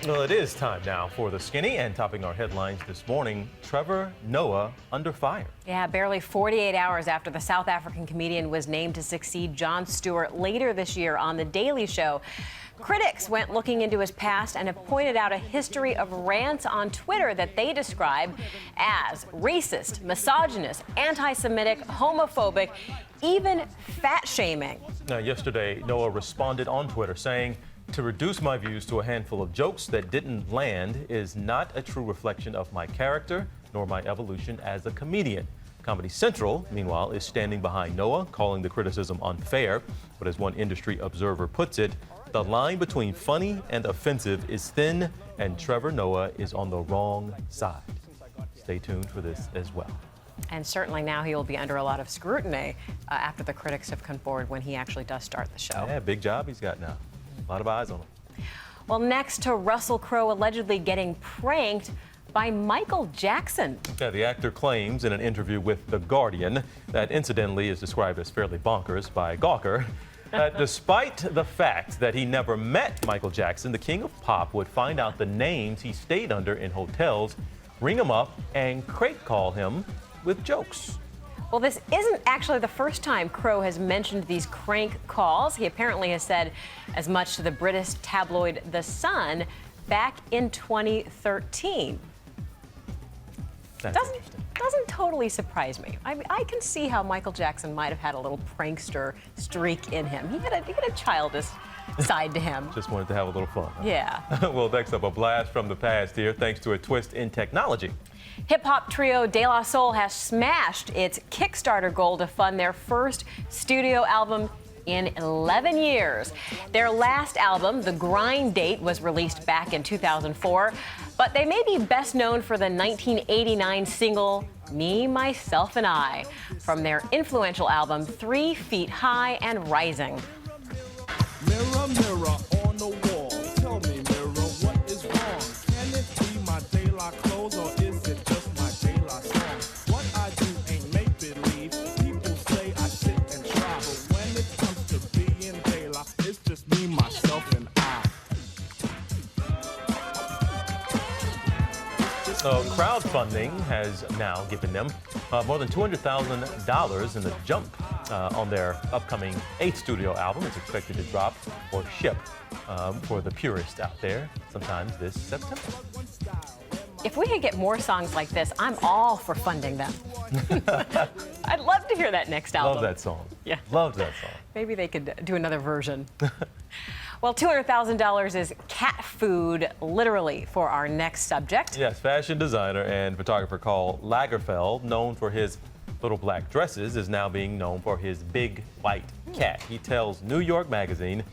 Well, it is time now for the skinny, and topping our headlines this morning, Trevor Noah under fire. Yeah, barely 48 hours after the South African comedian was named to succeed Jon Stewart later this year on The Daily Show. Critics went looking into his past and have pointed out a history of rants on Twitter that they describe as racist, misogynist, anti-Semitic, homophobic, even fat-shaming. Now, yesterday, Noah responded on Twitter saying, "To reduce my views to a handful of jokes that didn't land is not a true reflection of my character nor my evolution as a comedian." Comedy Central, meanwhile, is standing behind Noah, calling the criticism unfair. But as one industry observer puts it, the line between funny and offensive is thin, and Trevor Noah is on the wrong side. Stay tuned for this as well. And certainly now he will be under a lot of scrutiny after the critics have come forward when he actually does start the show. Yeah, big job he's got now. A lot of eyes on him. Well, next to Russell Crowe allegedly getting pranked by Michael Jackson. Yeah, the actor claims in an interview with The Guardian that incidentally is described as fairly bonkers by Gawker, that despite the fact that he never met Michael Jackson, the king of pop would find out the names he stayed under in hotels, ring him up, and crate call him with jokes. Well, this isn't actually the first time Crowe has mentioned these crank calls. He apparently has said as much to the British tabloid The Sun back in 2013. Doesn't totally surprise me. I can see how Michael Jackson might have had a little prankster streak in him. He had a childish side to him. Just wanted to have a little fun. Yeah. Well, next up, a blast from the past here, thanks to a twist in technology. Hip-hop trio De La Soul has smashed its Kickstarter goal to fund their first studio album in 11 years. Their last album, The Grind Date, was released back in 2004, but they may be best known for the 1989 single Me, Myself, and I, from their influential album 3 Feet High and Rising. Mirror, mirror on the wall, tell me, mirror, what is wrong? Can it be my De La clothes, or is it just my De La song? What I do ain't make believe. People say I sit and try, but when it comes to being De La, it's just me, myself, and I. So crowdfunding has now given them more than $200,000 in the jump on their upcoming 8th studio album. It's expected to drop or ship for the purists out there sometime this September. If we could get more songs like this, I'm all for funding them. I'd love to hear that next album. Love that song. Yeah. Love that song. Maybe they could do another version. Well, $200,000 is cat food, literally, for our next subject. Yes, fashion designer and photographer Karl Lagerfeld, known for his little black dresses, is now being known for his big white cat. He tells New York Magazine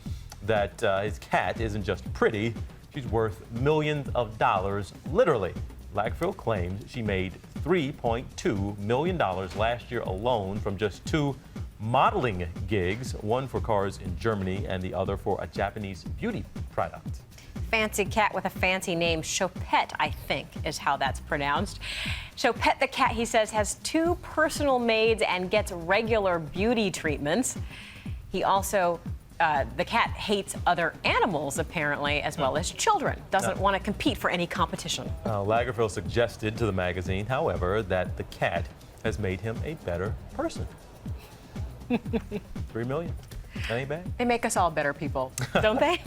that his cat isn't just pretty, she's worth millions of dollars, literally. Lagerfeld claims she made $3.2 million last year alone from just 2 modeling gigs, one for cars in Germany and the other for a Japanese beauty product. Fancy cat with a fancy name, Chopette, I think, is how that's pronounced. Chopette the cat, he says, has 2 personal maids and gets regular beauty treatments. He also, the cat hates other animals, apparently, as well as children. Doesn't want to compete for any competition. Lagerfeld suggested to the magazine, however, that the cat has made him a better person. $3 million. That ain't bad. They make us all better people, don't they?